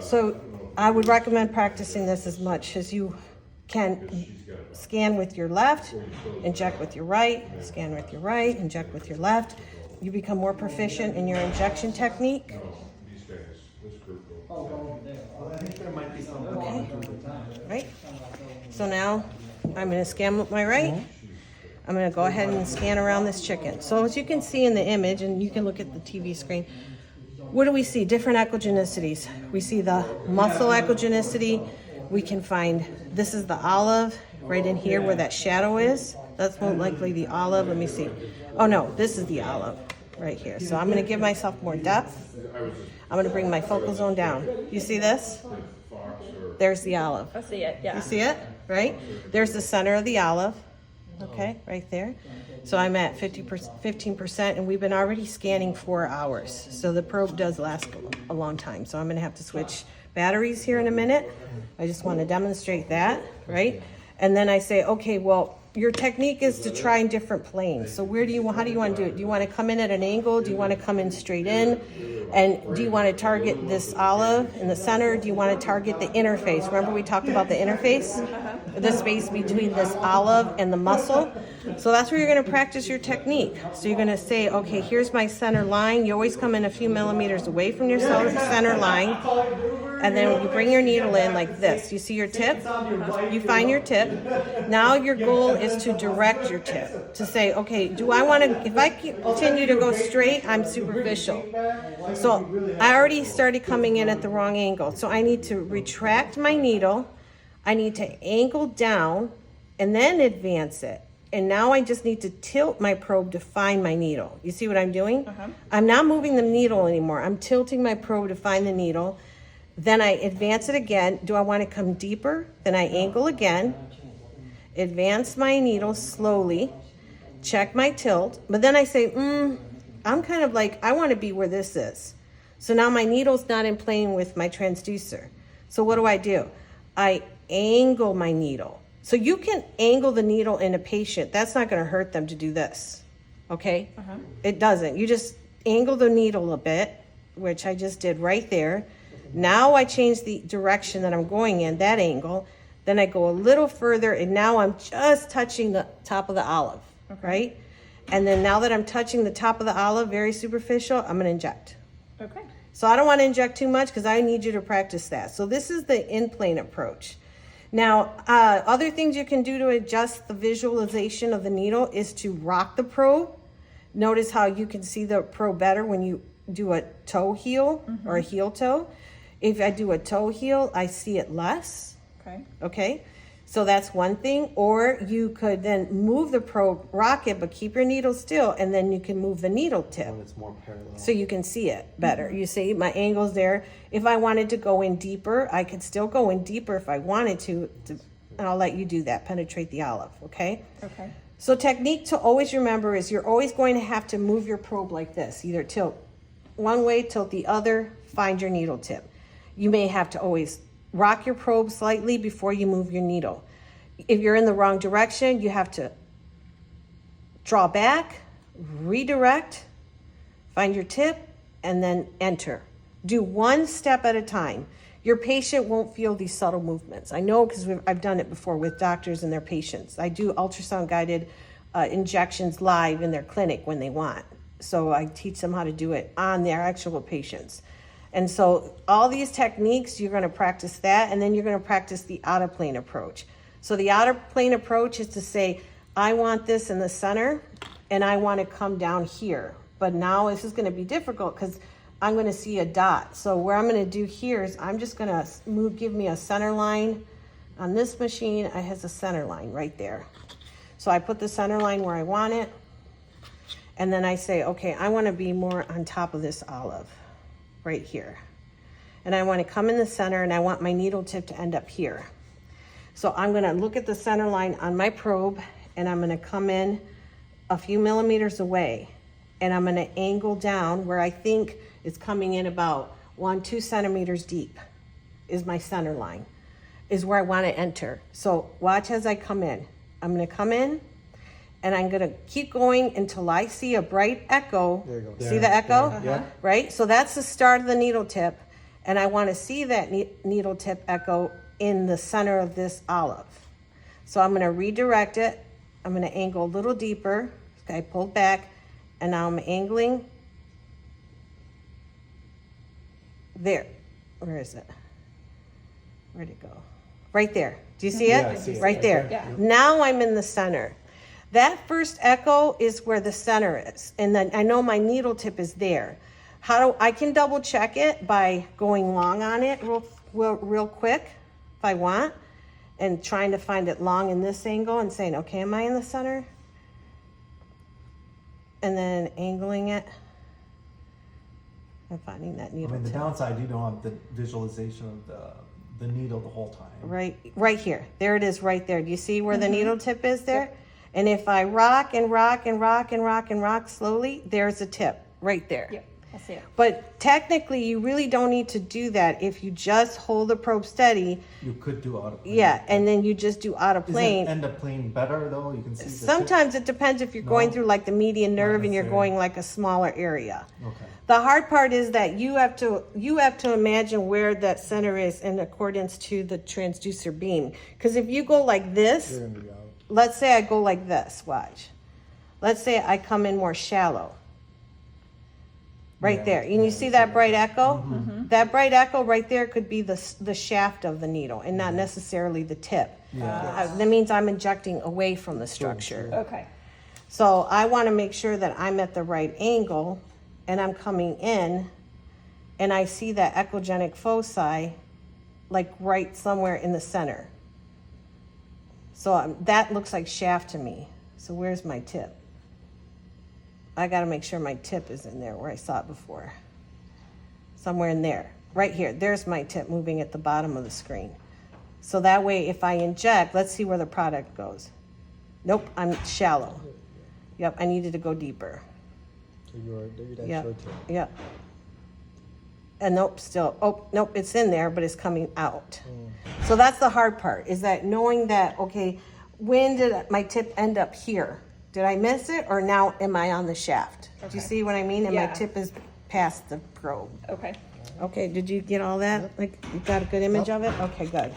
So I would recommend practicing this as much as you can. Scan with your left, inject with your right, scan with your right, inject with your left. You become more proficient in your injection technique. Okay, right? So now I'm gonna scan with my right. I'm gonna go ahead and scan around this chicken. So as you can see in the image, and you can look at the TV screen, what do we see? Different echogenicities. We see the muscle echogenicity. We can find, this is the olive right in here where that shadow is. That's most likely the olive. Let me see. Oh no, this is the olive right here. So I'm gonna give myself more depth. I'm gonna bring my focal zone down. You see this? There's the olive. I see it, yeah. You see it, right? There's the center of the olive, okay, right there. So I'm at 15%, and we've been already scanning 4 hours. So the probe does last a long time. So I'm gonna have to switch batteries here in a minute. I just wanna demonstrate that, right? And then I say, okay, well, your technique is to try in different planes. So how do you want to do it? Do you want to come in at an angle? Do you want to come in straight in? And do you want to target this olive in the center? Do you want to target the interface? Remember we talked about the interface? The space between this olive and the muscle. So that's where you're going to practice your technique. So you're going to say, okay, here's my center line. You always come in a few millimeters away from your center line. And then you bring your needle in like this. You see your tip? You find your tip. Now your goal is to direct your tip. To say, okay, do I want to, if I continue to go straight, I'm superficial. So I already started coming in at the wrong angle. So I need to retract my needle. I need to angle down and then advance it. And now I just need to tilt my probe to find my needle. You see what I'm doing? I'm not moving the needle anymore. I'm tilting my probe to find the needle. Then I advance it again. Do I want to come deeper? Then I angle again, advance my needle slowly, check my tilt. But then I say, I'm kind of like, I want to be where this is. So now my needle's not in plane with my transducer. So what do? I angle my needle. So you can angle the needle in a patient. That's not going to hurt them to do this, okay? It doesn't. You just angle the needle a bit, which I just did right there. Now I change the direction that I'm going in, that angle. Then I go a little further, and now I'm just touching the top of the olive, right? And then now that I'm touching the top of the olive, very superficial, I'm going to inject. Okay. So I don't want to inject too much because I need you to practice that. So this is the in-plane approach. Now, other things you can do to adjust the visualization of the needle is to rock the probe. Notice how you can see the probe better when you do a toe heel or a heel toe. If I do a toe heel, I see it less. Okay. So that's one thing. Or you could then move the probe, rock it, but keep your needle still, and then you can move the needle tip. When it's more parallel. So you can see it better. You see my angle's there. If I wanted to go in deeper, I could still go in deeper if I wanted to, and I'll let you do that, penetrate the olive, okay? Okay. So technique to always remember is you're always going to have to move your probe like this. Either tilt one way, tilt the other, find your needle tip. You may have to always rock your probe slightly before you move your needle. If you're in the wrong direction, you have to draw back, redirect, find your tip, and then enter. Do one step at a time. Your patient won't feel these subtle movements. I know because I've done it before with doctors and their patients. I do ultrasound guided injections live in their clinic when they want. So I teach them how to do it on their actual patients. And so all these techniques, you're going to practice that, and then you're going to practice the outer plane approach. So the outer plane approach is to say, I want this in the center, and I want to come down here. But now this is going to be difficult because I'm going to see a dot. So what I'm going to do here is I'm just going to give me a center line. On this machine, it has a center line right there. So I put the center line where I want it, and then I say, okay, I want to be more on top of this olive. Right here. And I want to come in the center, and I want my needle tip to end up here. So I'm going to look at the center line on my probe, and I'm going to come in a few millimeters away, and I'm going to angle down where I think it's coming in about 1-2 centimeters deep is my center line, is where I want to enter. So watch as I come in. I'm going to come in, and I'm going to keep going until I see a bright echo. There you go. See the echo? Yeah. Right? So that's the start of the needle tip. And I want to see that needle tip echo in the center of this olive. So I'm going to redirect it. I'm going to angle a little deeper. Okay, pulled back, and now I'm angling there. Where is it? Where'd it go? Right there. Do you see it? Yeah, I see it. Right there. Yeah. Now I'm in the center. That first echo is where the center is. And then I know my needle tip is there. I can double check it by going long on it real quick if I want, and trying to find it long in this angle and saying, okay, am I in the center? And then angling it and finding that I needle mean, the tip. downside, you don't have the visualization of the needle the whole time. Right here. There it is right there. Do you see where the needle tip is there? And if I rock and rock and rock and rock and rock slowly, there's a tip right there. Yep, I see it. But technically, you really don't need to do that if you just hold the probe steady. You could do out of plane. Yeah, and then you just do out of plane. Isn't end of plane better though? You can see the Sometimes it depends if you're going through like the median nerve and you're necessarily. going like a smaller area. Okay. The hard part is that you have to imagine where that center is in accordance to the transducer beam. Because if you go like this, let's say I go like this, watch. Let's say I come in more shallow. Right Yeah, there. And you see that bright echo? That bright echo right there could be the shaft of the needle and not necessarily the tip. Yeah. That means I'm injecting away from the structure. Okay. So I want to make sure that I'm at the right angle and I'm coming in and I see that echogenic foci like right somewhere in the center. So that looks like shaft to me. So where's my tip? I got to make sure my tip is in there where I saw it before. Somewhere in there. Right here. There's my tip moving at the bottom of the screen. So that way if I inject, let's see where the product goes. Nope, I'm shallow. Yep, I needed to go deeper. Yep, yep. And nope, still, oh, nope, it's in there, but it's coming out. So that's the hard part, is that knowing that, okay, when did my tip end up here? Did I miss it, or now am I on the shaft? Do you see what I mean? And my Yeah. tip is past the probe. Okay. Okay, did you get all that? Like, you got a good image of it? Okay, good.